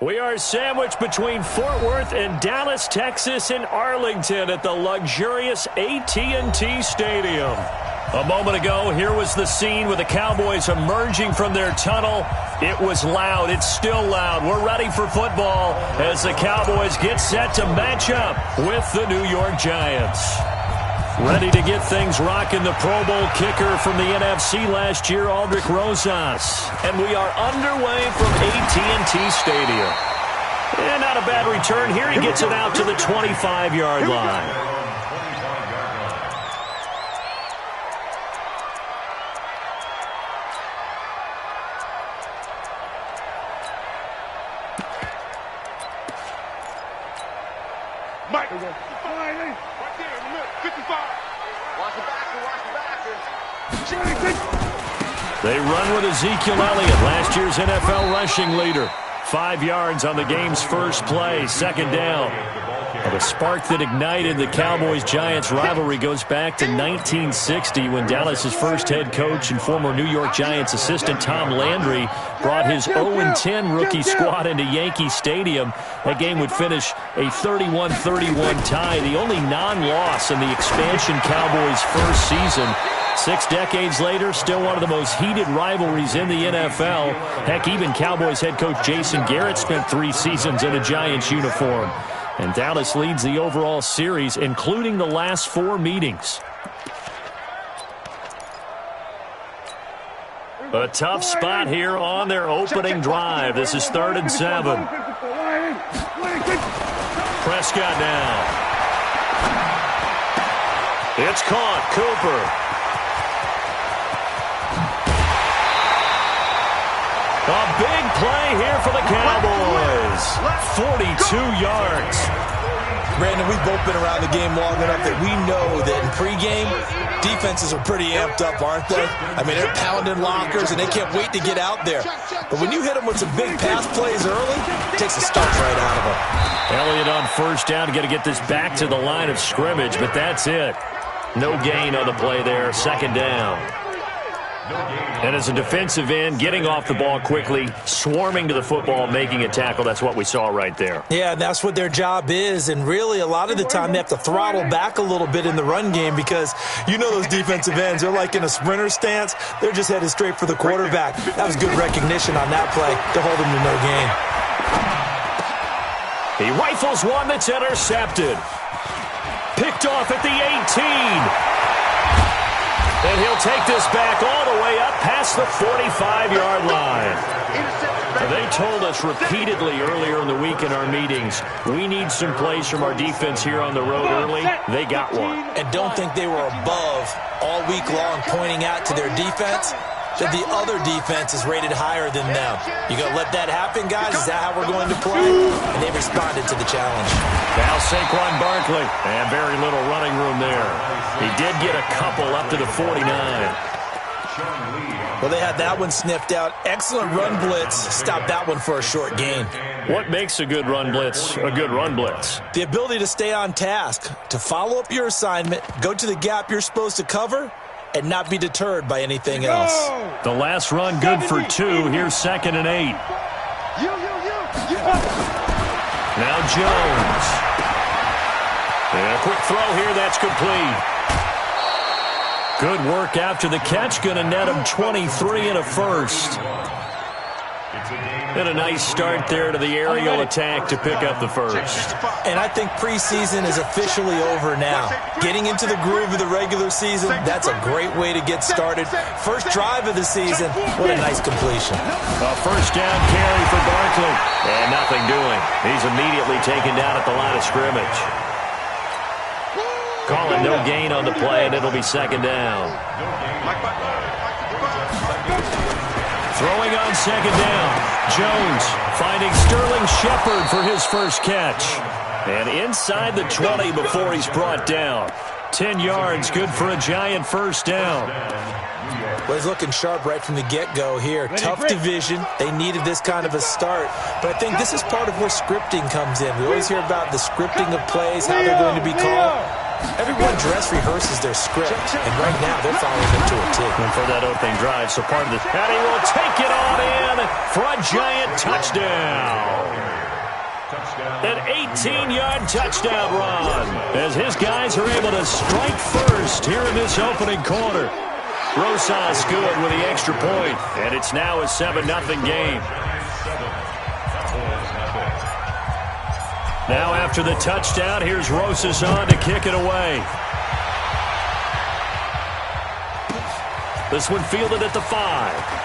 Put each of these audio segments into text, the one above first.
We are sandwiched between Fort Worth and Dallas, Texas, and Arlington at the luxurious AT&T Stadium. A moment ago, here was the scene with the Cowboys emerging from their tunnel. It was loud. It's still loud. We're ready for football as the Cowboys get set to match up with the New York Giants. Ready to get things rocking, the Pro Bowl kicker from the NFC last year, Aldrick Rosas. And we are underway from AT&T Stadium. And not a bad return here. He gets it out to the 25-yard line. They run with Ezekiel Elliott, last year's NFL rushing leader. 5 yards on the game's first play, second down. The spark that ignited the Cowboys-Giants rivalry goes back to 1960 when Dallas's first head coach and former New York Giants assistant Tom Landry brought his 0-10 rookie squad into Yankee Stadium. That game would finish a 31-31 tie, the only non-loss in the expansion Cowboys' first season. 6 decades later, still one of the most heated rivalries in the NFL. Heck, even Cowboys head coach Jason Garrett spent 3 seasons in a Giants uniform. And Dallas leads the overall series, including the last 4 meetings. A tough spot here on their opening drive. This is 3rd and 7. Prescott now. It's caught. Cooper. A big play here for the Cowboys. 42 yards. Brandon, we've both been around the game long enough that we know that in pregame, defenses are pretty amped up, aren't they? I mean, they're pounding lockers, and they can't wait to get out there. But when you hit them with some big pass plays early, it takes the starch right out of them. Elliott on first down. Got to get this back to the line of scrimmage, but that's it. No gain on the play there. Second down. And as a defensive end, getting off the ball quickly, swarming to the football, making a tackle, that's what we saw right there. Yeah, that's what their job is, and really a lot of the time they have to throttle back a little bit in the run game because you know those defensive ends, they're like in a sprinter stance. They're just headed straight for the quarterback. That was good recognition on that play to hold him to no gain. He rifles one that's intercepted. Picked off at the 18. And he'll take this back all the way up past the 45-yard line. They told us repeatedly earlier in the week in our meetings, we need some plays from our defense here on the road early. They got one. And don't think they were above all week long pointing out to their defense that the other defense is rated higher than them. You going to let that happen, guys? Is that how we're going to play? And they responded to the challenge. Now Saquon Barkley, and very little running room there. He did get a couple up to the 49. Well, they had that one sniffed out. Excellent run blitz. Stopped that one for a short gain. What makes a good run blitz a good run blitz? The ability to stay on task, to follow up your assignment, go to the gap you're supposed to cover, and not be deterred by anything else. The last run good for 2. Here's 2nd and 8. Now Jones. And a quick throw here. That's complete. Good work after the catch. Going to net him 23 and a first. And a nice start there to the aerial attack to pick up the first. And I think preseason is officially over now. Getting into the groove of the regular season, that's a great way to get started. First drive of the season, what a nice completion. A first down carry for Barkley. And nothing doing. He's immediately taken down at the line of scrimmage. Call it no gain on the play, and it'll be 2nd down. Throwing on 2nd down. Jones finding Sterling Shepard for his first catch. And inside the 20 before he's brought down. 10 yards, good for a Giant first down. Well, he's looking sharp right from the get-go here. Tough division. They needed this kind of a start. But I think this is part of where scripting comes in. We always hear about the scripting of plays, how they're going to be called. Everyone dress rehearses their script, and right now they're following it to a T. And for that opening drive, so part of this, and he will take it on in for a Giant touchdown. An 18-yard touchdown run as his guys are able to strike first here in this opening quarter. Rosas good with the extra point, and it's now a 7-0 game. Now after the touchdown, here's Rosas on to kick it away. This one fielded at the 5.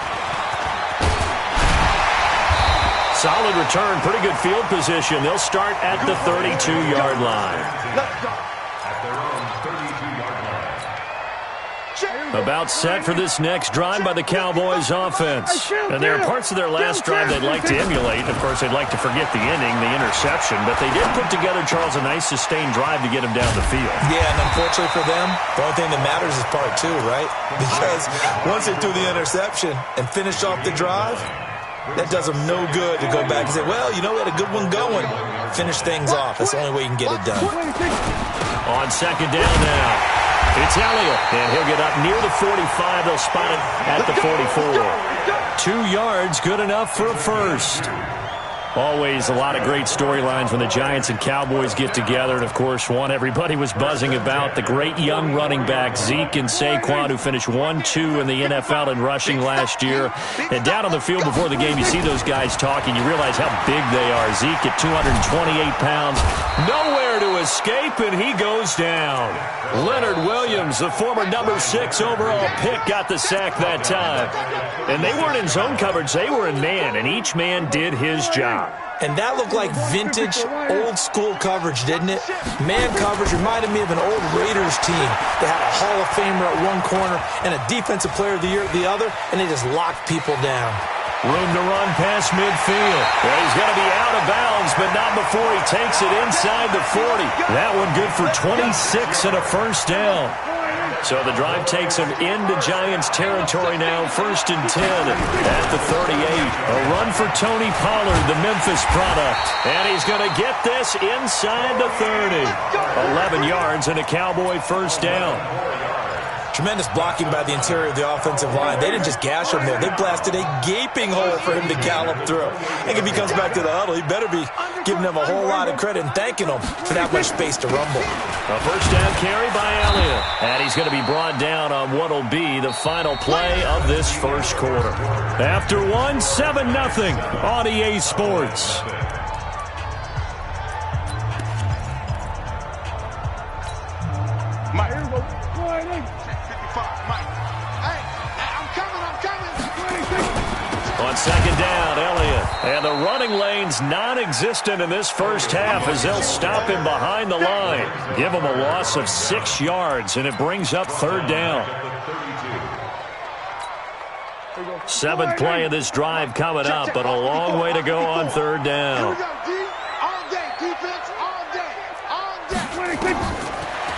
Solid return, pretty good field position. They'll start at the 32-yard line. About set for this next drive by the Cowboys offense. And there are parts of their last drive they'd like to emulate. Of course, they'd like to forget the inning, the interception. But they did put together, Charles, a nice sustained drive to get him down the field. Yeah, and unfortunately for them, the only thing that matters is part 2, right? Because once they threw the interception and finished off the drive, that does them no good to go back and say, well, you know, we had a good one going. Finish things off. That's the only way you can get it done. On second down now, it's Elliott, and he'll get up near the 45. They'll spot it at the 44. 2 yards, good enough for a first. Always a lot of great storylines when the Giants and Cowboys get together. And, of course, one everybody was buzzing about, the great young running back, Zeke and Saquon, who finished 1-2 in the NFL in rushing last year. And down on the field before the game, you see those guys talking. You realize how big they are. Zeke at 228 pounds. Nowhere to escape, and he goes down. Leonard Williams, the former number 6 overall pick, got the sack that time. And they weren't in zone coverage. They were in man, and each man did his job. And that looked like vintage, old-school coverage, didn't it? Man coverage reminded me of an old Raiders team. They had a Hall of Famer at one corner and a Defensive Player of the Year at the other, and they just locked people down. Room to run past midfield. Well, he's going to be out of bounds, but not before he takes it inside the 40. That one good for 26 and a first down. So the drive takes him into Giants territory now, 1st and 10 at the 38. A run for Tony Pollard, the Memphis product. And he's going to get this inside the 30. 11 yards and a Cowboy first down. Tremendous blocking by the interior of the offensive line. They didn't just gash him there. They blasted a gaping hole for him to gallop through. I think if he comes back to the huddle, he better be giving them a whole lot of credit and thanking them for that much space to rumble. A first down carry by Elliott. And he's going to be brought down on what will be the final play of this first quarter. After one, 7-0 on EA Sports. On second down, Elliott. And the running lane's non-existent in this first half as they'll stop him behind the line. Give him a loss of 6 yards, and it brings up 3rd down. 7th play of this drive coming up, but a long way to go on 3rd down.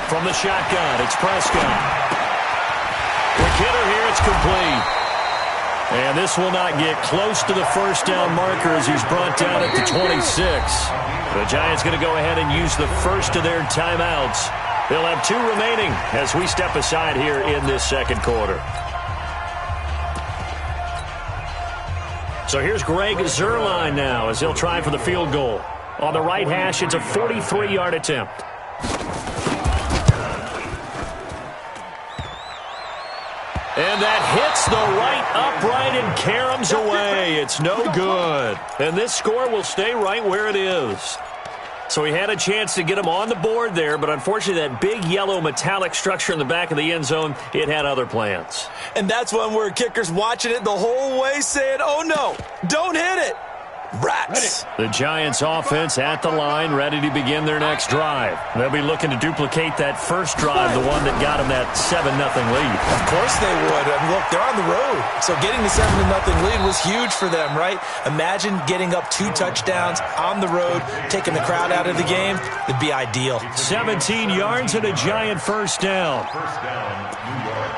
From the shotgun, it's Prescott. Quick hitter here, it's complete. And this will not get close to the first down marker as he's brought down at the 26. The Giants going to go ahead and use the first of their timeouts. They'll have 2 remaining as we step aside here in this second quarter. So here's Greg Zuerlein now as he'll try for the field goal. On the right hash, it's a 43-yard attempt. And that hits the right upright and caroms away. It's no good. And this score will stay right where it is. So he had a chance to get him on the board there, but unfortunately that big yellow metallic structure in the back of the end zone, it had other plans. And that's one where kickers watching it the whole way saying, oh no, don't hit it. Rats. The Giants offense at the line, ready to begin their next drive. They'll be looking to duplicate that first drive, the one that got them that 7-0 lead. Of course they would. I mean, look, they're on the road. So getting the 7-0 lead was huge for them, right? Imagine getting up 2 touchdowns on the road, taking the crowd out of the game. It'd be ideal. 17 yards and a Giant first down. New York.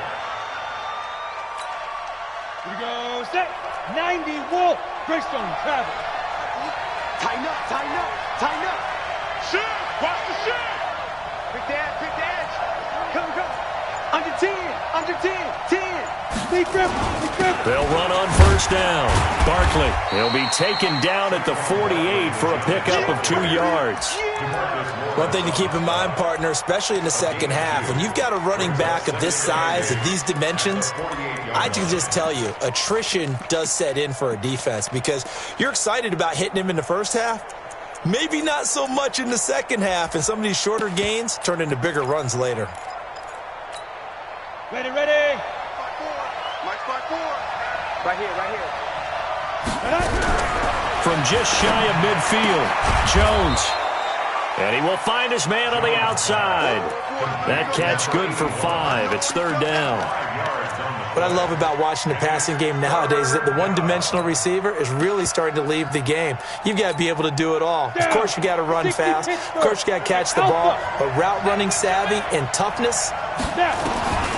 Here we go, set. 90 Wolf. Greystone travel. Tighten up, tighten up, tighten up. Shoot! Watch the shoot! Pick the edge, pick the edge. Come, come. Under 10, under 10, 10. They'll run on first down. Barkley, he'll be taken down at the 48 for a pickup of 2 yards. One thing to keep in mind, partner, especially in the second half, when you've got a running back of this size, of these dimensions, I can just tell you, attrition does set in for a defense because you're excited about hitting him in the first half. Maybe not so much in the second half, and some of these shorter gains turn into bigger runs later. Ready. Right here. From just shy of midfield, Jones. And he will find his man on the outside. That catch good for 5. It's third down. What I love about watching the passing game nowadays is that the one-dimensional receiver is really starting to leave the game. You've got to be able to do it all. Of course, you got to run fast. Of course, you got to catch the ball. But route running savvy and toughness,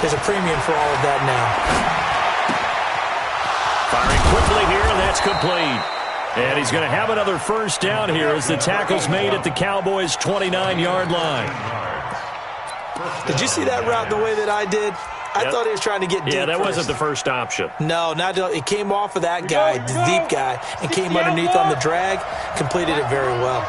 there's a premium for all of that now. Firing quickly here, and that's complete. And he's going to have another first down here as the tackle's made at the Cowboys' 29-yard line. Did you see that route the way that I did? I thought he was trying to get deep. Yeah, that first. wasn't the first option. No, it came off of that guy, the deep guy, and came underneath on the drag, completed it very well.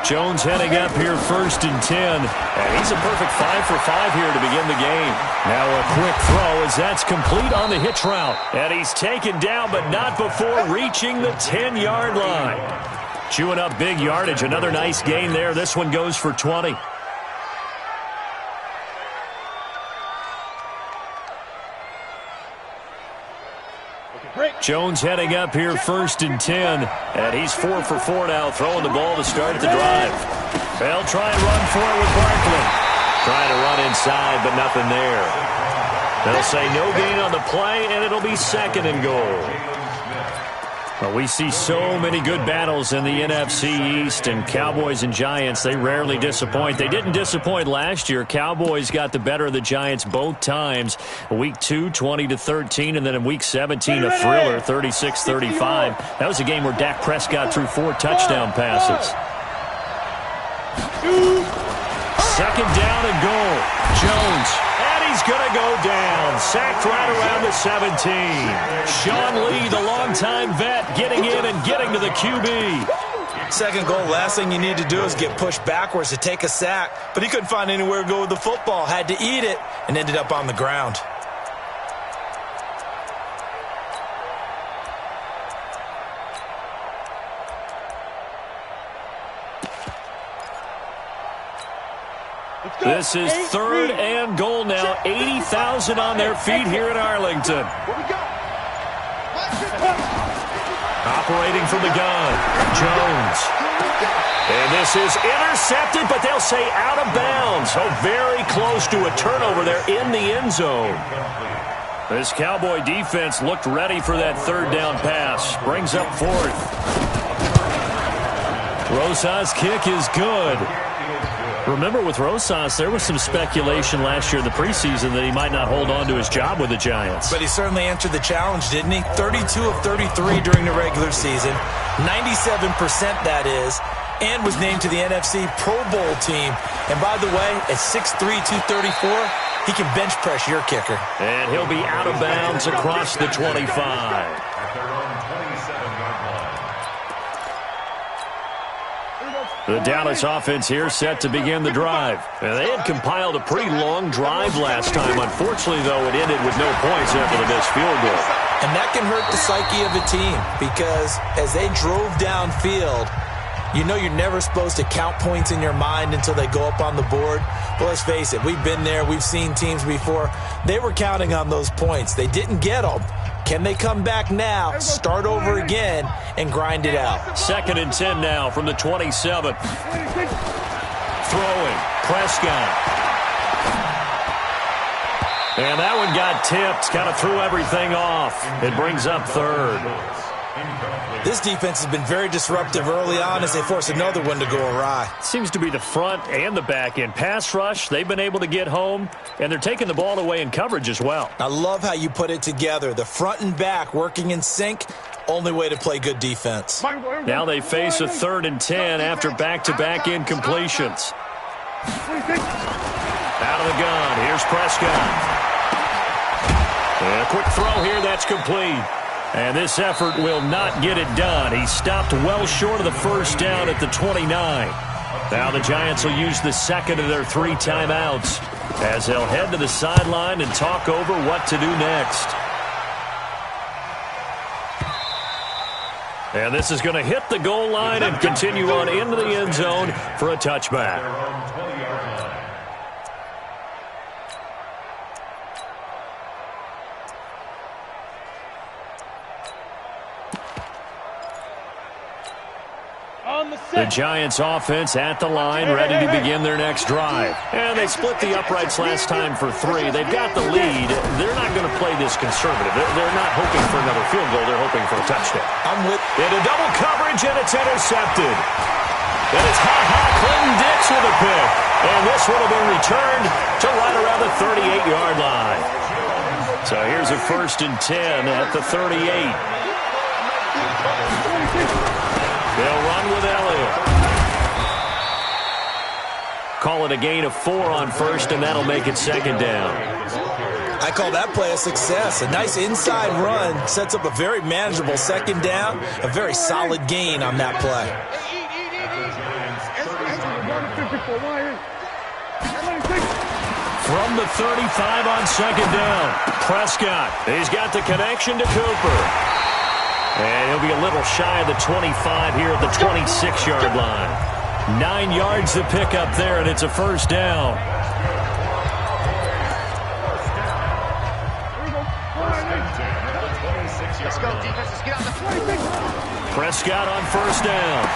Jones heading up here first and 10. And he's a perfect 5 for 5 here to begin the game. Now a quick throw as that's complete on the hitch route. And he's taken down, but not before reaching the 10-yard line. Chewing up big yardage. Another nice gain there. This one goes for 20. Jones heading up here first and 10. And he's 4 for 4 now, throwing the ball to start the drive. They'll try and run for it with Barkley. Trying to run inside, but nothing there. They'll say no gain on the play, and it'll be second and goal. Well, we see so many good battles in the NFC East, and Cowboys and Giants, they rarely disappoint. They didn't disappoint last year. Cowboys got the better of the Giants both times. Week 2, 20-13, and then in Week 17, a thriller, 36-35. That was a game where Dak Prescott threw 4 touchdown passes. Second down and goal. Jones. He's going to go down. Sacked right around the 17. Sean Lee, the longtime vet, getting in and getting to the QB. Second goal, last thing you need to do is get pushed backwards to take a sack. But he couldn't find anywhere to go with the football. Had to eat it and ended up on the ground. This is third and goal now. 80,000 on their feet here in Arlington. Operating from the gun, Jones. And this is intercepted, but they'll say out of bounds. So very close to a turnover there in the end zone. This Cowboy defense looked ready for that third down pass. Brings up fourth. Rosas' kick is good. Remember, with Rosas, there was some speculation last year in the preseason that he might not hold on to his job with the Giants. But he certainly answered the challenge, didn't he? 32 of 33 during the regular season, 97% that is, and was named to the NFC Pro Bowl team. And by the way, at 6'3", 234, he can bench press your kicker. And he'll be out of bounds across the 25. The Dallas offense here set to begin the drive. And they had compiled a pretty long drive last time. Unfortunately, though, it ended with no points after the missed field goal. And that can hurt the psyche of a team because as they drove downfield, you know you're never supposed to count points in your mind until they go up on the board. But let's face it, we've been there. We've seen teams before. They were counting on those points. They didn't get them. Can they come back now, start over again, and grind it out? Second and 10 now from the 27. Throwing, Prescott. And that one got tipped, kind of threw everything off. It brings up third. This defense has been very disruptive early on as they force another one to go awry. Seems to be the front and the back end. Pass rush, they've been able to get home, and they're taking the ball away in coverage as well. I love how you put it together. The front and back working in sync, only way to play good defense. Now they face a third and 10 after back-to-back incompletions. Out of the gun, here's Prescott. And a quick throw here, that's complete. And this effort will not get it done. He stopped well short of the first down at the 29. Now the Giants will use the second of their 3 timeouts as they'll head to the sideline and talk over what to do next. And this is going to hit the goal line and continue on into the end zone for a touchback. The Giants offense at the line, ready to begin their next drive. And they split the uprights last time for 3. They've got the lead. They're not going to play this conservative. They're not hoping for another field goal. They're hoping for a touchdown. I'm with into double coverage, and it's intercepted. And it's Clinton-Dix with a pick. And this one will be returned to right around the 38-yard line. So here's a 1st and 10 at the 38. They'll run with Elliott. Call it a gain of 4 on 1st, and that'll make it 2nd down. I call that play a success. A nice inside run sets up a very manageable 2nd down. A very solid gain on that play. From the 35 on 2nd down, Prescott. He's got the connection to Cooper. And he'll be a little shy of the 25 here at the 26-yard line. 9 yards to pick up there, and it's a 1st down. Prescott on 1st down.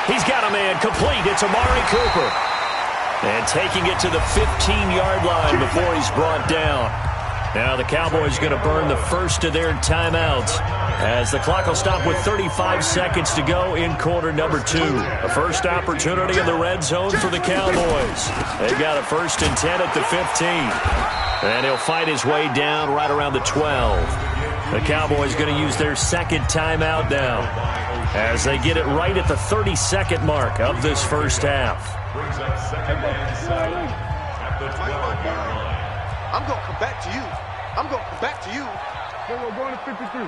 He's got a man complete. It's Amari Cooper. And taking it to the 15-yard line before he's brought down. Now the Cowboys going to burn the first of their timeouts as the clock will stop with 35 seconds to go in quarter number 2. A first opportunity in the red zone for the Cowboys. They've got a 1st and 10 at the 15. And he'll fight his way down right around the 12. The Cowboys going to use their 2nd timeout now as they get it right at the 32nd mark of this first half. I'm going to come back to you. I'm going to come back to you. We're going to 53.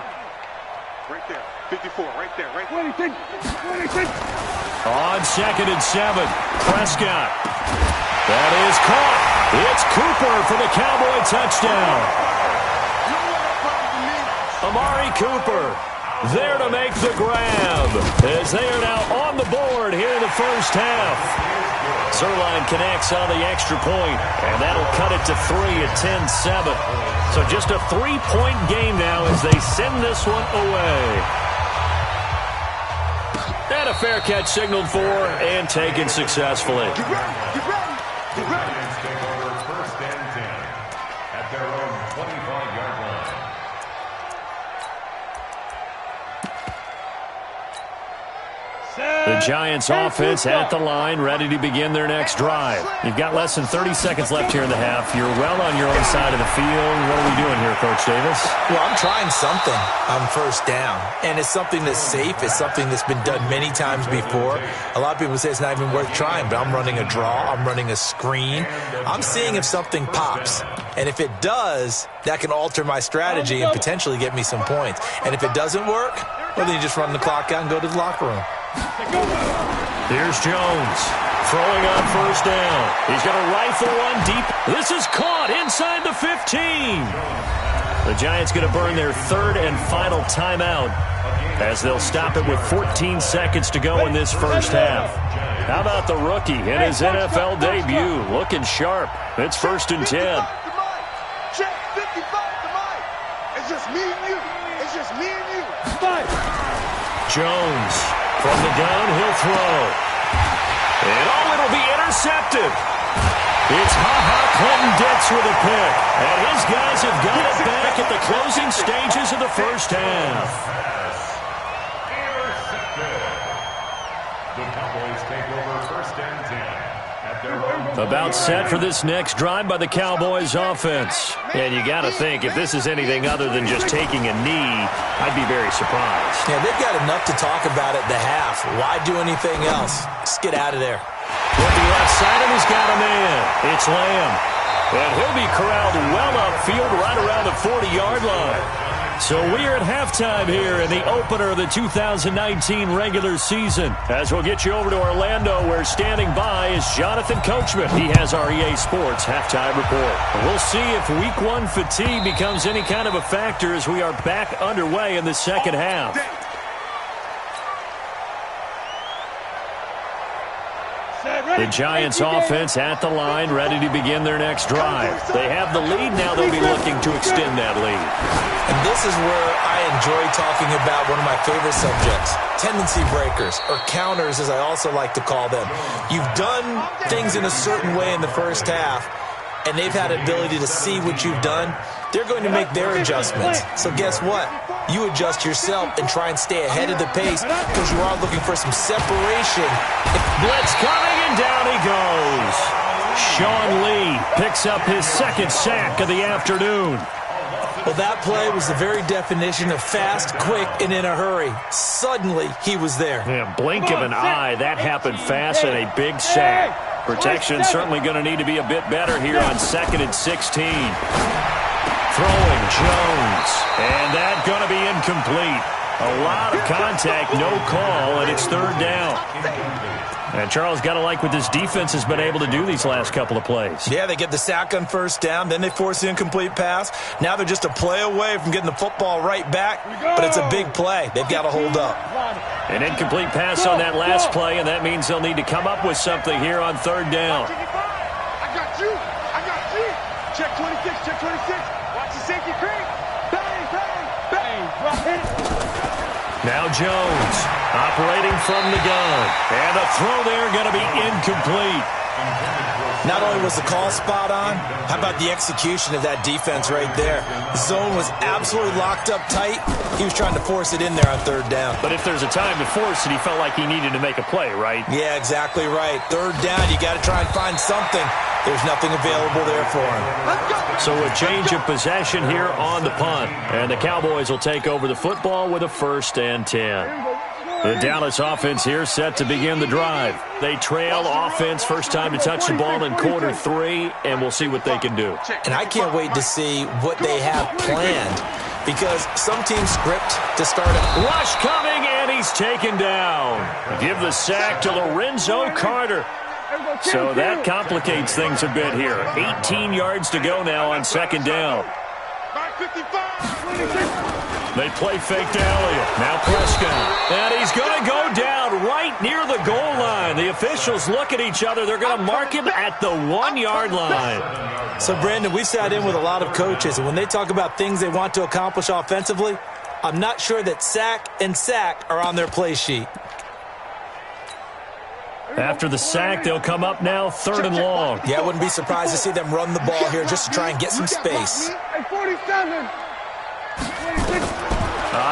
Right there. 54. Right there. Right there. 26. 26. On 2nd and 7. Prescott. That is caught. It's Cooper for the Cowboy touchdown. Amari Cooper there to make the grab as they are now on the board here in the first half. Zerline connects on the extra point, and that'll cut it to 3 at 10-7. So just a 3-point game now as they send this one away. And a fair catch signaled for and taken successfully. Get ready. Get ready. Get ready. Take over 1st and 10 at their own 25-yard line. The Giants offense at the line, ready to begin their next drive. You've got less than 30 seconds left here in the half. You're well on your own side of the field. What are we doing here, Coach Davis? Well, I'm trying something on 1st down, and it's something that's safe. It's something that's been done many times before. A lot of people say it's not even worth trying, but I'm running a draw. I'm running a screen. I'm seeing if something pops, and if it does, that can alter my strategy and potentially get me some points. And if it doesn't work, well, then you just run the clock out and go to the locker room. Here's Jones throwing on 1st down. He's got a rifle one deep. This is caught inside the 15. The Giants going to burn their 3rd and final timeout as they'll stop it with 14 seconds to go in this first half. How about the rookie in his NFL debut? Looking sharp. It's 1st and 10. Check 55 to Mike. It's just me and you. It's just me and you. Jones from the gun, he'll throw. And it'll be intercepted. It's Clinton-Dix with a pick. And his guys have got it back at the closing stages of the first half. The Cowboys take over 1st and 10 at their own. About set for this next drive by the Cowboys offense. And you got to think, if this is anything other than just taking a knee, I'd be very surprised. Yeah, they've got enough to talk about at the half. Why do anything else? Just get out of there. Looking left side, and he's got a man. It's Lamb. And he'll be corralled well upfield right around the 40-yard line. So we are at halftime here in the opener of the 2019 regular season. As we'll get you over to Orlando, where standing by is Jonathan Coachman. He has our EA Sports halftime report. We'll see if Week 1 fatigue becomes any kind of a factor as we are back underway in the second half. The Giants offense at the line, ready to begin their next drive. They have the lead. Now they'll be looking to extend that lead. And this is where I enjoy talking about one of my favorite subjects, tendency breakers, or counters as I also like to call them. You've done things in a certain way in the first half, and they've had the ability to see what you've done. They're going to make their adjustments. So guess what? You adjust yourself and try and stay ahead of the pace because you are looking for some separation. Blitz coming, and down he goes. Sean Lee picks up his second sack of the afternoon. Well, that play was the very definition of fast, quick, and in a hurry. Suddenly, he was there. Yeah, blink of an eye, that happened fast, and a big sack. Protection certainly going to need to be a bit better here on 2nd and 16. Throwing Jones, and that's going to be incomplete. A lot of contact, no call, and it's 3rd down. And Charles, got to like what this defense has been able to do these last couple of plays. Yeah, they get the sack on 1st down, then they force the incomplete pass. Now they're just a play away from getting the football right back, but it's a big play. They've got to hold up. An incomplete pass on that last play, and that means they'll need to come up with something here on 3rd down. I got you. I got you. Check 26, check 26. Watch the safety creep. Bang, bang, bang. Hit it. Now Jones operating from the gun. And a throw there going to be incomplete. Not only was the call spot on, how about the execution of that defense right there? The zone was absolutely locked up tight. He was trying to force it in there on 3rd down. But if there's a time to force it, he felt like he needed to make a play, right? Yeah, exactly right. 3rd down, you got to try and find something. There's nothing available there for him. So a change of possession here on the punt. And the Cowboys will take over the football with a 1st and 10. The Dallas offense here set to begin the drive. They trail offense, first time to touch the ball in Q3, and we'll see what they can do. And I can't wait to see what they have planned because some teams script to start it. Rush coming, and he's taken down. Give the sack to Lorenzo Carter. So that complicates things a bit here. 18 yards to go now on 2nd down. They play fake to Elliott. Now Prescott. And he's going to go down right near the goal line. The officials look at each other. They're going to mark him at the 1-yard line. So, Brandon, we sat in with a lot of coaches, and when they talk about things they want to accomplish offensively, I'm not sure that sack and sack are on their play sheet. After the sack, they'll come up now 3rd and long. Yeah, I wouldn't be surprised to see them run the ball here just to try and get some space.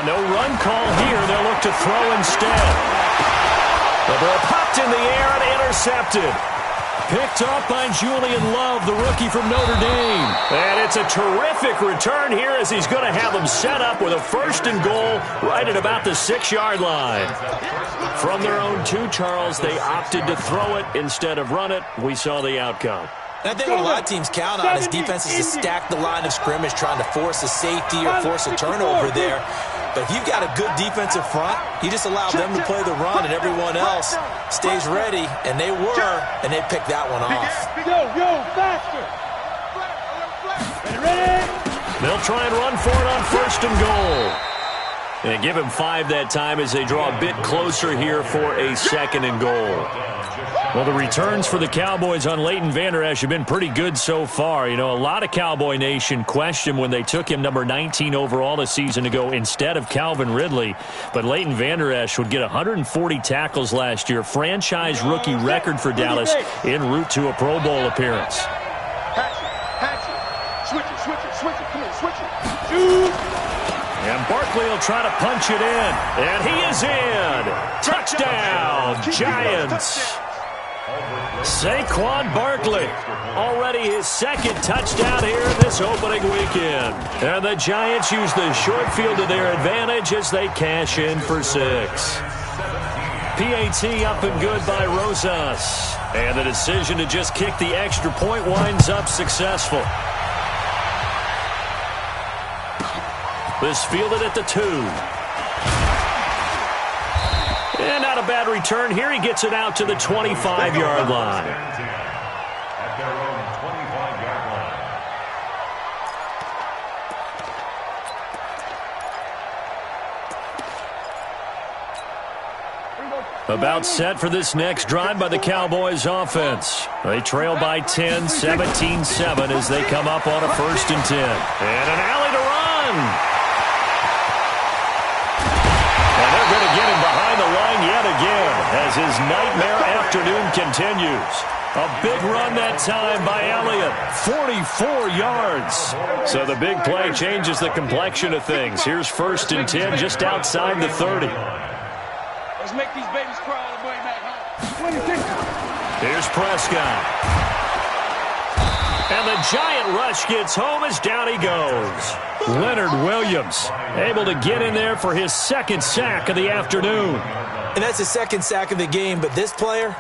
No run call here. They'll look to throw instead. The ball popped in the air and intercepted. Picked off by Julian Love, the rookie from Notre Dame. And it's a terrific return here as he's going to have them set up with a 1st and goal right at about the 6-yard line. From their own 2, Charles, they opted to throw it instead of run it. We saw the outcome. And I think what a lot of teams count on is defenses to stack the line of scrimmage, trying to force a safety or force a turnover there. But if you've got a good defensive front, you just allow them to play the run and everyone else stays ready. And they were, and they picked that one off. Faster. They'll try and run for it on 1st and goal. And give him 5 that time as they draw a bit closer here for a 2nd and goal. Well, the returns for the Cowboys on Leighton Vander Esch have been pretty good so far. You know, a lot of Cowboy Nation questioned when they took him number 19 overall a season ago instead of Calvin Ridley. But Leighton Vander Esch would get 140 tackles last year, franchise rookie record for Dallas en route to a Pro Bowl appearance. Switch it. Come on, switch it. And Barkley will try to punch it in. And he is in. Touchdown, Giants. Saquon Barkley, already his 2nd touchdown here this opening weekend. And the Giants use the short field to their advantage as they cash in for 6. PAT up and good by Rosas. And the decision to just kick the extra point winds up successful. This fielded at the 2. And not a bad return here. He gets it out to the 25-yard line. At their own 25-yard line. About set for this next drive by the Cowboys offense. They trail by 10, 17-7 as they come up on a 1st and 10. And an alley to run. And they're going to get him behind the line yet again as his nightmare afternoon continues. A big run that time by Elliott, 44 yards. So the big play changes the complexion of things. Here's 1st and 10 just outside the 30. Let's make these babies cry all the way back home. Here's Prescott. And the giant rush gets home as down he goes. Leonard Williams able to get in there for his 2nd sack of the afternoon. And that's his 2nd sack of the game, but this player,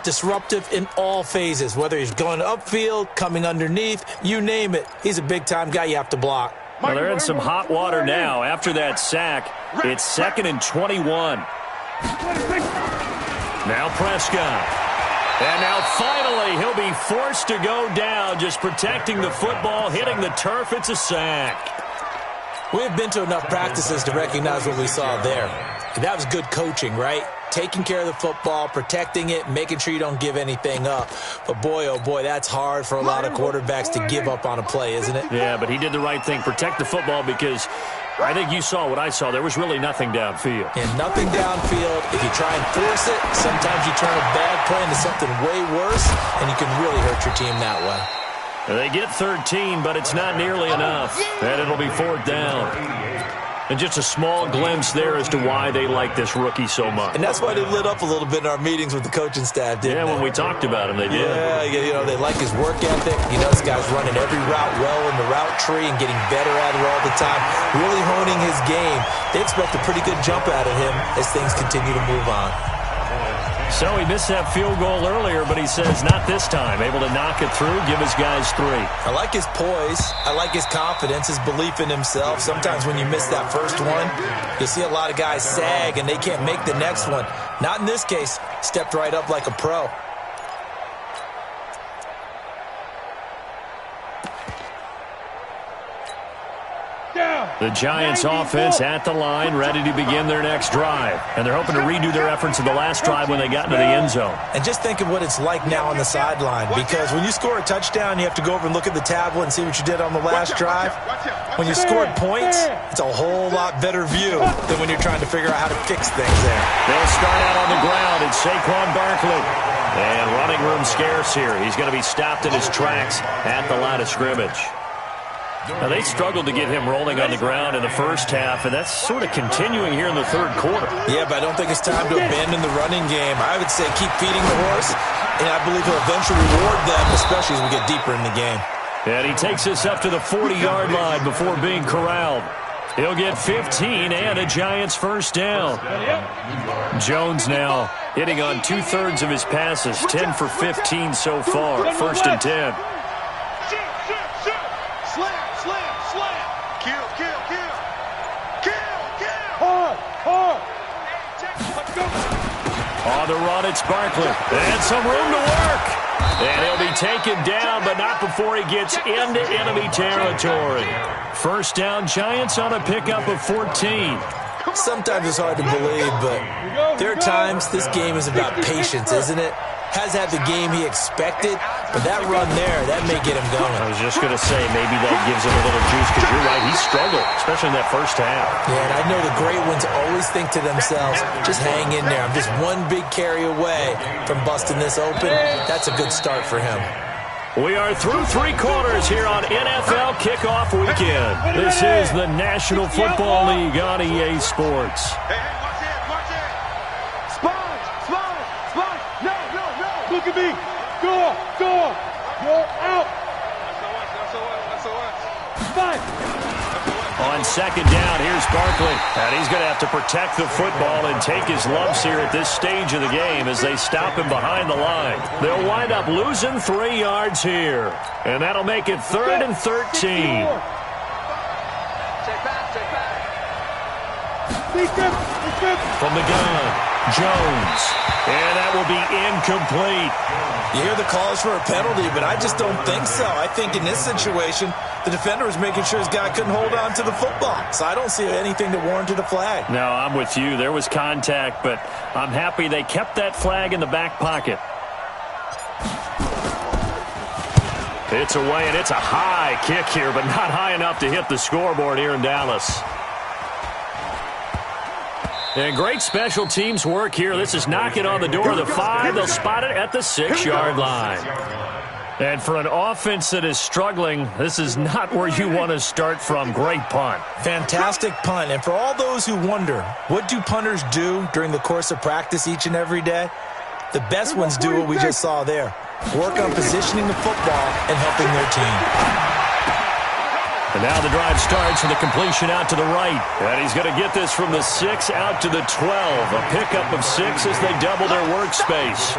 disruptive in all phases, whether he's going upfield, coming underneath, you name it. He's a big-time guy you have to block. Well, they're in some hot water now. After that sack, it's 2nd and 21. Now Prescott. And now finally he'll be forced to go down, just protecting the football, hitting the turf. It's a sack. We've been to enough practices to recognize what we saw there. That was good coaching, right? Taking care of the football, protecting it, making sure you don't give anything up. But boy, oh boy, that's hard for a lot of quarterbacks to give up on a play, isn't it? Yeah, but he did the right thing. Protect the football because I think you saw what I saw. There was really nothing downfield. And nothing downfield. If you try and force it, sometimes you turn a bad play into something way worse, and you can really hurt your team that way. They get 13, but it's not nearly enough. And it'll be 4th down. And just a small glimpse there as to why they like this rookie so much. And that's why they lit up a little bit in our meetings with the coaching staff, didn't they? When we talked about him, they did. Yeah, you know, they like his work ethic. You know, this guy's running every route well in the route tree and getting better at it all the time, really honing his game. They expect a pretty good jump out of him as things continue to move on. So he missed that field goal earlier, but he says not this time. Able to knock it through, give his guys 3. I like his poise. I like his confidence, his belief in himself. Sometimes when you miss that first one, you'll see a lot of guys sag and they can't make the next one. Not in this case. Stepped right up like a pro. The Giants offense at the line, ready to begin their next drive. And they're hoping to redo their efforts in the last drive when they got into the end zone. And just think of what it's like now on the sideline, because when you score a touchdown, you have to go over and look at the tablet and see what you did on the last drive. When you scored points, it's a whole lot better view than when you're trying to figure out how to fix things there. They'll start out on the ground. It's Saquon Barkley. And running room scarce here. He's going to be stopped in his tracks at the line of scrimmage. Now, they struggled to get him rolling on the ground in the first half, and that's sort of continuing here in the 3rd quarter. Yeah, but I don't think it's time to abandon the running game. I would say keep feeding the horse, and I believe he'll eventually reward them, especially as we get deeper in the game. And he takes us up to the 40-yard line before being corralled. He'll get 15 and a Giants 1st down. Jones now hitting on 2/3 of his passes, 10 for 15 so far, 1st and 10. On the run, it's Barkley. And some room to work. And he'll be taken down, but not before he gets into enemy territory. 1st down, Giants on a pickup of 14. Sometimes it's hard to believe, but there are times this game is about patience, isn't it? Has had the game he expected, but that run there, that may get him going. I was just going to say, maybe that gives him a little juice, because you're right, he struggled, especially in that first half. Yeah, and I know the great ones always think to themselves, just hang in there. I'm just one big carry away from busting this open. That's a good start for him. We are through 3 quarters here on NFL Kickoff Weekend. This is the National Football League on EA Sports. Look at me. Go. You're out. On on second down. Here's Barkley. And he's going to have to protect the football and take his lumps here at this stage of the game as they stop him behind the line. They'll wind up losing 3 yards here. And that'll make it 3rd and 13. From the gun, Jones. And that will be incomplete. You hear the calls for a penalty, but I just don't think so. I think in this situation, the defender was making sure his guy couldn't hold on to the football. So I don't see anything that warranted a flag. No, I'm with you. There was contact, but I'm happy they kept that flag in the back pocket. It's away, and it's a high kick here, but not high enough to hit the scoreboard here in Dallas. And great special teams work here. This is knocking on the door of the 5. They'll spot it at the 6-yard line. And for an offense that is struggling, this is not where you want to start from. Great punt. Fantastic punt. And for all those who wonder, what do punters do during the course of practice each and every day? The best ones do what we just saw there. Work on positioning the football and helping their team. And now the drive starts with a completion out to the right. And he's going to get this from the 6 out to the 12. A pickup of 6 as they double their workspace.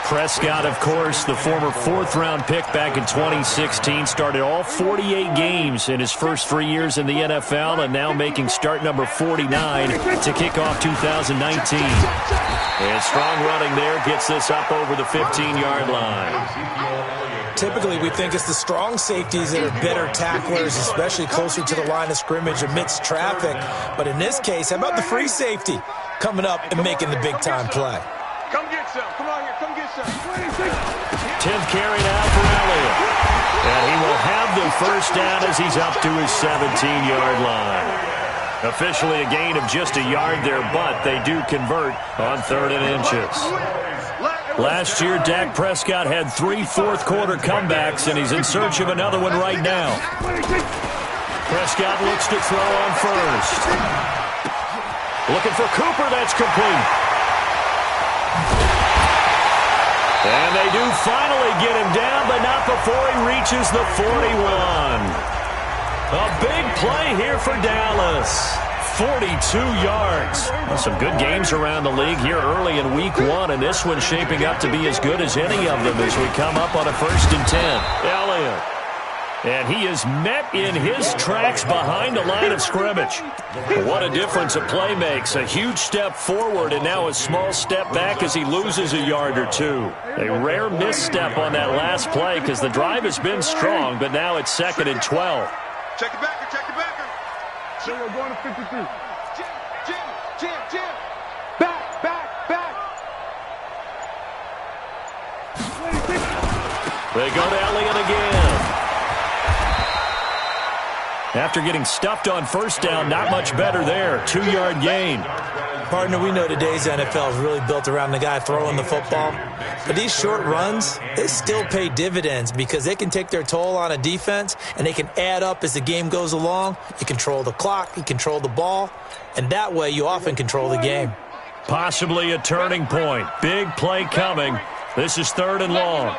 Prescott, of course, the former 4th-round pick back in 2016, started all 48 games in his first 3 years in the NFL, and now making start number 49 to kick off 2019. And strong running there gets this up over the 15-yard line. Typically, we think it's the strong safeties that are better tacklers, especially closer to the line of scrimmage amidst traffic. But in this case, how about the free safety coming up and making the big-time play? Come get some. Come on here. Come get some. 10th carry now for Elliott. And he will have the first down as he's up to his 17-yard line. Officially a gain of just a yard there, but they do convert on 3rd and inches. Last year, Dak Prescott had 3 fourth-quarter comebacks, and he's in search of another one right now. Prescott looks to throw on first. Looking for Cooper. That's complete. And they do finally get him down, but not before he reaches the 41. A big play here for Dallas. 42 yards. Well, some good games around the league here early in week 1, and this one's shaping up to be as good as any of them as we come up on a 1st and 10. Elliott. And he is met in his tracks behind the line of scrimmage. What a difference a play makes. A huge step forward and now a small step back as he loses a yard or 2. A rare misstep on that last play because the drive has been strong, but now it's 2nd and 12. Check it back. Check it back. So we're going to 53. Jim. Back. They go to Elliott again. After getting stuffed on first down, not much better there. 2-yard gain. Partner, we know today's NFL is really built around the guy throwing the football. But these short runs, they still pay dividends because they can take their toll on a defense and they can add up as the game goes along. You control the clock, you control the ball, and that way you often control the game. Possibly a turning point. Big play coming. This is 3rd and long.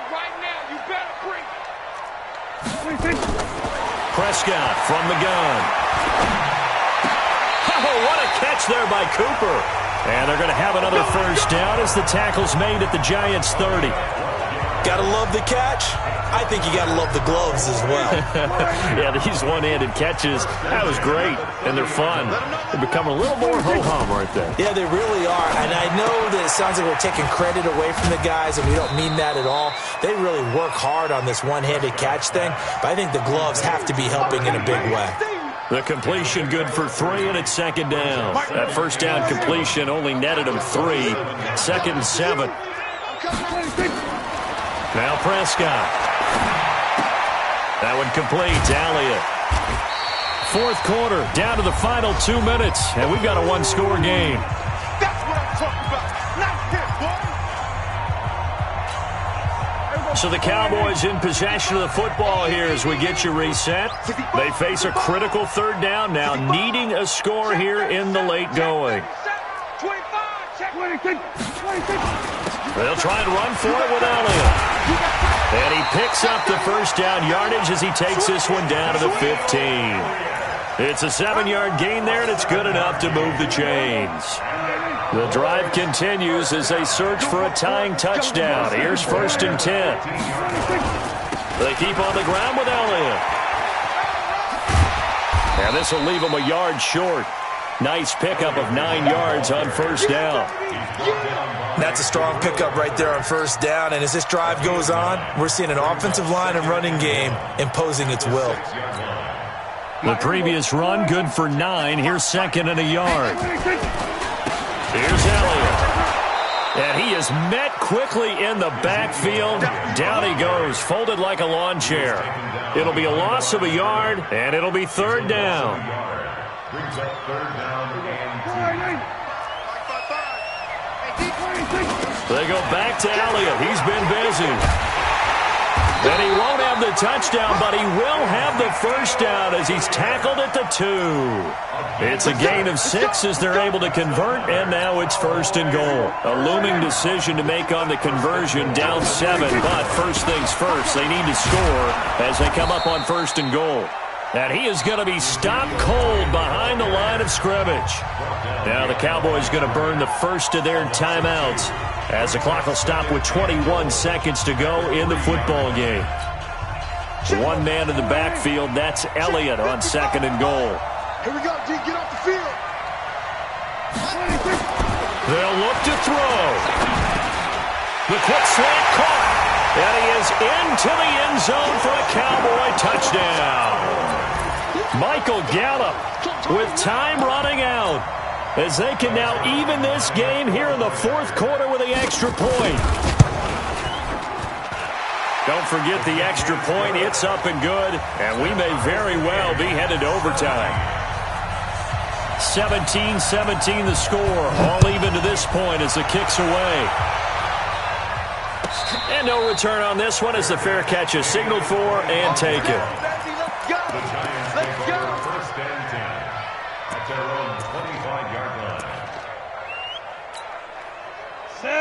Prescott from the gun. Oh, what a catch there by Cooper. And they're going to have another first down as the tackle's made at the Giants' 30. Gotta love the catch. I think you gotta love the gloves as well. Yeah, these one-handed catches, that was great. And they're fun. They become a little more ho-hum, aren't they? Yeah, they really are. And I know that it sounds like we're taking credit away from the guys, and we don't mean that at all. They really work hard on this one-handed catch thing, but I think the gloves have to be helping in a big way. The completion good for 3, and it's 2nd down. That first down completion only netted them 3. 2nd and 7. Now Prescott. That one complete. Elliott. 4th quarter, down to the final 2 minutes, and we've got a 1-score game. That's what I'm talking about. Nice hit, boy. So the Cowboys in possession of the football here as we get you reset. They face a critical 3rd down now, needing a score here in the late going. 25. They'll try and run for it with Elliott. And he picks up the first down yardage as he takes this one down to the 15. It's a 7-yard gain there, and it's good enough to move the chains. The drive continues as they search for a tying touchdown. Here's 1st and 10. They keep on the ground with Elliott. And this will leave them a yard short. Nice pickup of 9 yards on 1st down. That's a strong pickup right there on 1st down. And as this drive goes on, we're seeing an offensive line and running game imposing its will. The previous run, good for 9. Here's 2nd and a yard. Here's Elliott. And he is met quickly in the backfield. Down he goes, folded like a lawn chair. It'll be a loss of a yard, and it'll be 3rd down. Brings up 3rd down and 2. They go back to Elliott. He's been busy. And he won't have the touchdown, but he will have the 1st down as he's tackled at the 2. It's a gain of 6 as they're able to convert, and now it's 1st and goal. A looming decision to make on the conversion, down 7, but first things first, they need to score as they come up on 1st and goal. And he is going to be stopped cold behind the line of scrimmage. Now the Cowboys going to burn the first of their timeouts as the clock will stop with 21 seconds to go in the football game. One man in the backfield, that's Elliott on 2nd and goal. Here we go, D, get off the field. They'll look to throw. The quick slant caught. And he is into the end zone for a Cowboy touchdown. Michael Gallup with time running out as they can now even this game here in the 4th quarter with the extra point. Don't forget the extra point. It's up and good, and we may very well be headed to overtime. 17-17 the score, all even to this point as the kick's away. And no return on this one as the fair catch is signaled for and taken. The Giants take over 1st and 10 at their own 25-yard line.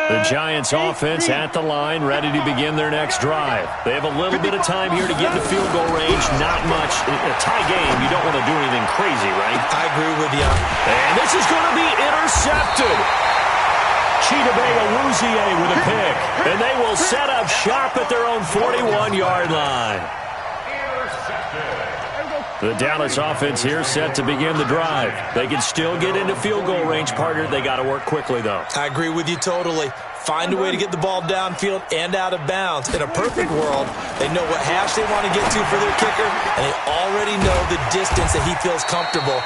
The Giants offense at the line, ready to begin their next drive. They have a little bit of time here to get into field goal range. Not much. In a tie game, you don't want to do anything crazy, right? I agree with you. And this is going to be intercepted. Chidobe Awuzie with a pick. And they will set up shop at their own 41-yard line. The Dallas offense here set to begin the drive. They can still get into field goal range, partner. They got to work quickly, though. I agree with you totally. Find a way to get the ball downfield and out of bounds. In a perfect world, they know what hash they want to get to for their kicker, and they already know the distance that he feels comfortable.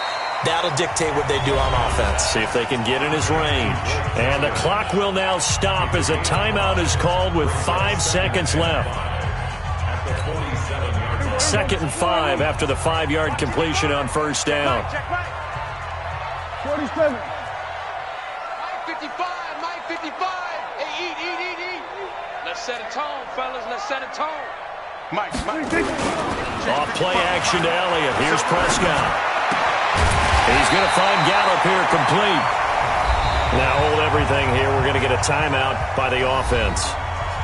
That'll dictate what they do on offense. See if they can get in his range. And the clock will now stop as a timeout is called with 5 seconds left. 2nd and 5 after the 5-yard completion on 1st down. 47. Mike 55, Mike 55. Hey, eat. Let's set a tone, fellas. Let's set a tone. Mike. Off play action to Elliott. Here's Prescott. He's going to find Gallup here complete. Now hold everything here. We're going to get a timeout by the offense.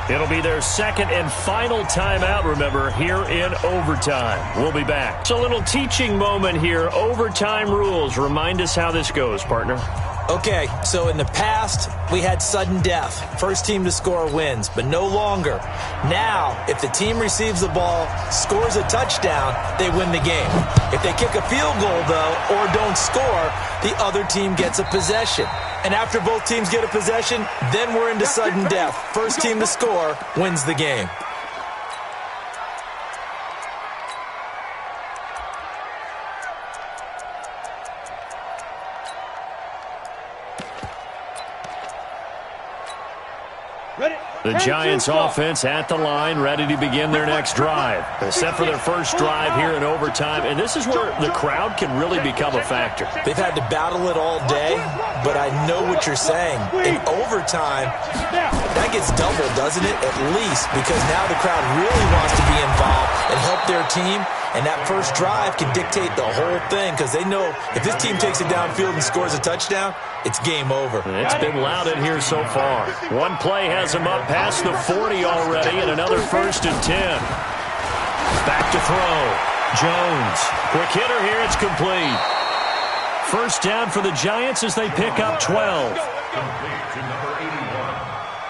It'll be their 2nd and final timeout, remember, here in overtime. We'll be back. It's a little teaching moment here. Overtime rules. Remind us how this goes, partner. Okay, so in the past, we had sudden death. First team to score wins, but no longer. Now, if the team receives the ball, scores a touchdown, they win the game. If they kick a field goal, though, or don't score, the other team gets a possession. And after both teams get a possession, then we're into sudden death. First team to score wins the game. The Giants offense at the line, ready to begin their next drive. They're set for their first drive here in overtime, and this is where the crowd can really become a factor. They've had to battle it all day, but I know what you're saying. In overtime, that gets doubled, doesn't it? At least, because now the crowd really wants to be involved and help their team, and that first drive can dictate the whole thing because they know if this team takes it downfield and scores a touchdown, it's game over. It's been loud in here so far. One play has them up past the 40 already, and another 1st and 10. Back to throw. Jones. Quick hitter here. It's complete. First down for the Giants as they pick up 12.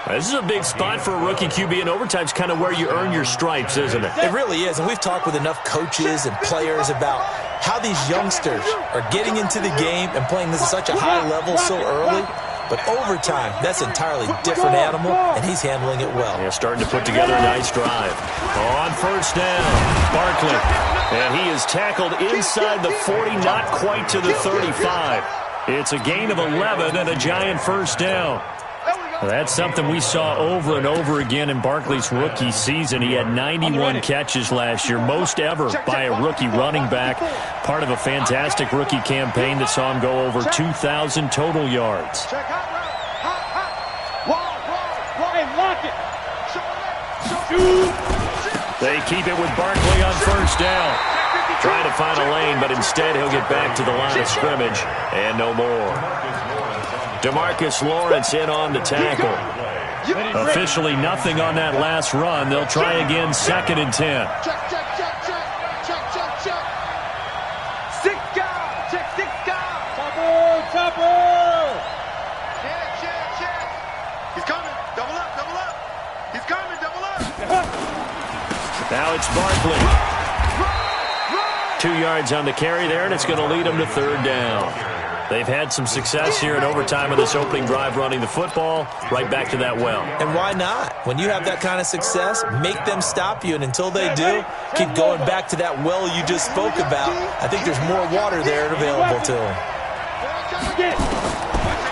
This is a big spot for a rookie QB, and overtime's kind of where you earn your stripes, isn't it? It really is, and we've talked with enough coaches and players about how these youngsters are getting into the game and playing this at such a high level so early. But overtime, that's an entirely different animal, and he's handling it well. Yeah, starting to put together a nice drive. On first down, Barkley. And he is tackled inside the 40, not quite to the 35. It's a gain of 11 and a Giant first down. That's something we saw over and over again in Barkley's rookie season. He had 91 catches last year, most ever by a rookie running back. Part of a fantastic rookie campaign that saw him go over 2,000 total yards. They keep it with Barkley on first down. Trying to find a lane, but instead he'll get back to the line of scrimmage and no more. DeMarcus Lawrence in on the tackle. Officially nothing on that last run. They'll try again, 2nd and 10. Check. Six guys. Topper. Check. He's coming. Double up. He's coming. Double up. Now it's Barkley. 2 yards on the carry there, and it's going to lead them to 3rd down. They've had some success here in overtime of this opening drive running the football. Right back to that well. And why not? When you have that kind of success, make them stop you, and until they do, keep going back to that well you just spoke about. I think there's more water there available to them.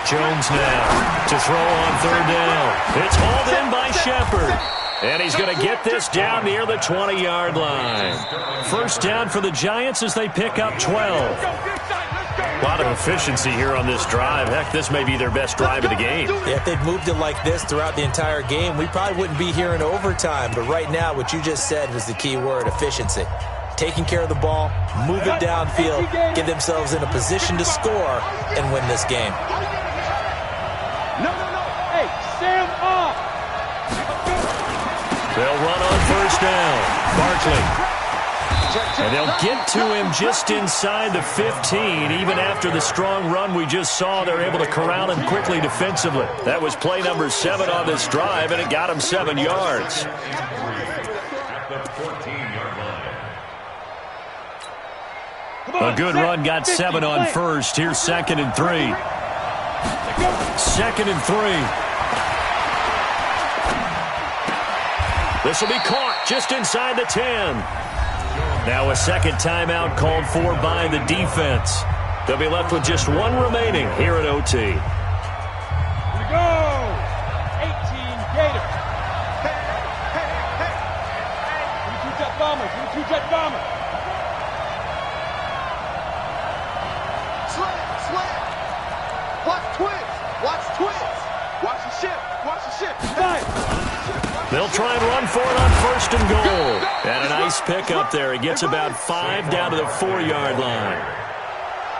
Jones now to throw on 3rd down. It's hauled in by Shepard. And he's going to get this down near the 20-yard line. First down for the Giants as they pick up 12. A lot of efficiency here on this drive. Heck, this may be their best drive of the game. Yeah, if they'd moved it like this throughout the entire game, we probably wouldn't be here in overtime. But right now, what you just said was the key word, efficiency. Taking care of the ball, move it downfield, get themselves in a position to score, and win this game. No. Hey, Sam off. They'll run on first down. Barkley. And they'll get to him just inside the 15. Even after the strong run we just saw, they're able to corral him quickly defensively. That was play number 7 on this drive, and it got him 7 yards. A good run got 7 on first. Here's 2nd and 3. 2nd and 3. This will be caught just inside the 10. Now a second timeout called for by the defense. They'll be left with just 1 remaining here at OT. Here we go. 18 Gators. Hey. 22 Jet Bombers. Slant. Watch twins. Watch the ship. They'll try and run for it on 1st and goal. And a nice pickup there. He gets about 5 down to the 4-yard line.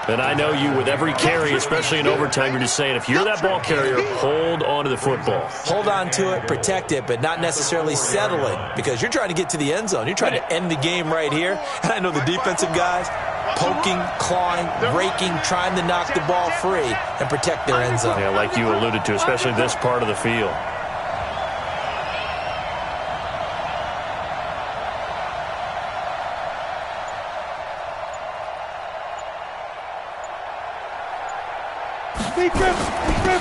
And I know you, with every carry, especially in overtime, you're just saying, if you're that ball carrier, hold on to the football. Hold on to it, protect it, but not necessarily settle it, because you're trying to get to the end zone. You're trying to end the game right here. And I know the defensive guys poking, clawing, raking, trying to knock the ball free and protect their end zone. Yeah, like you alluded to, especially this part of the field.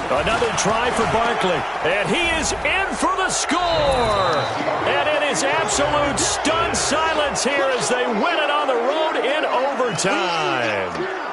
Another try for Barkley, and he is in for the score. And it is absolute stunned silence here as they win it on the road in overtime.